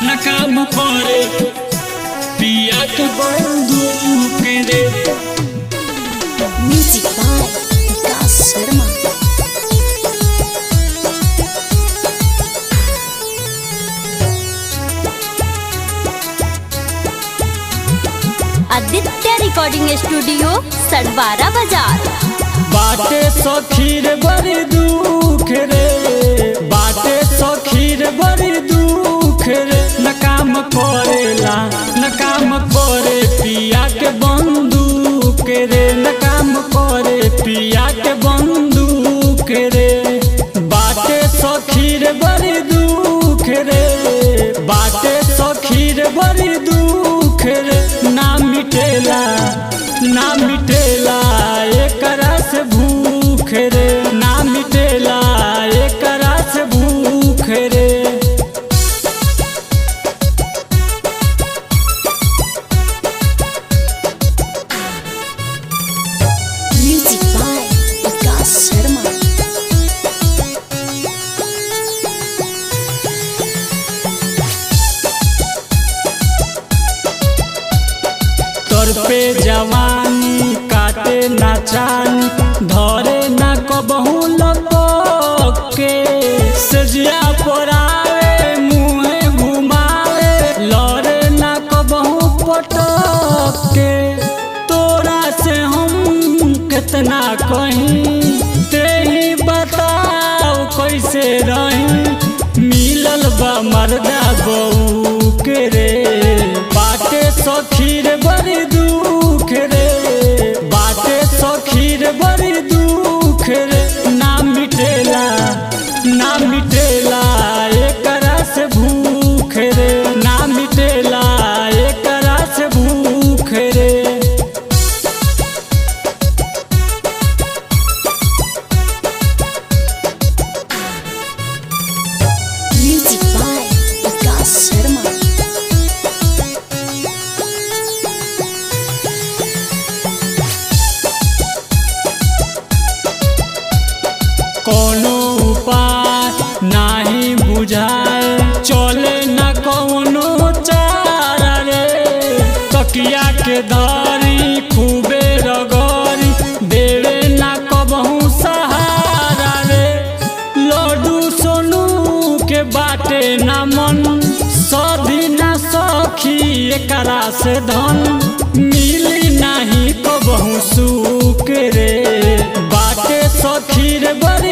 न काम करे पिया के बंदूक रे। Music by Vikas Sharma. Aditya recording studio Sadwara Bazar. बाटे सखीर बड़ी दुख रे, बाटे सखीर बड़ी दुख रे। न काम करेला न काम करे पिया के बंदूक रे, न काम करे पिया के बंदूक रे। बाटे सखीर बड़ी दुख रे, बाटे सखीर बड़ी दुख रे। ना मिटेला ना मिटेला एकरा से भूख रे, ना मिटेला एकरा से भूख रे। Music by Vikas Sharma. तोर पे जवानी काटे ना चानी, धरे ना कबहू लपक के। सजिया पोरावे मुँहे घुमावे, लड़े ना कबहू पटक के। तोरा से हम कितना कहीं ते ही बताओ कैसे रही। मिलल बा मर्दा बहू के रे, बाटे सखीर बड़ी दुख रे, बाटे सखीर बड़ी दुख रे। ना मिटेला ना मिटेला एकरा से भूख रे, ना मिटेला एकरा से भूख रे। Music by Vikas Sharma. कोनो उपाय नाही बुझाए, चले न कोनो चारा रे। तकिया के धरी खूबे रगरी, देवे न कबहू सहारा रे। लड्डू सोनू के बाटे न मन, सधी न सखी एकरा से धन। मिली नाही कबहू सुख रे, बाटे सखीर बड़ी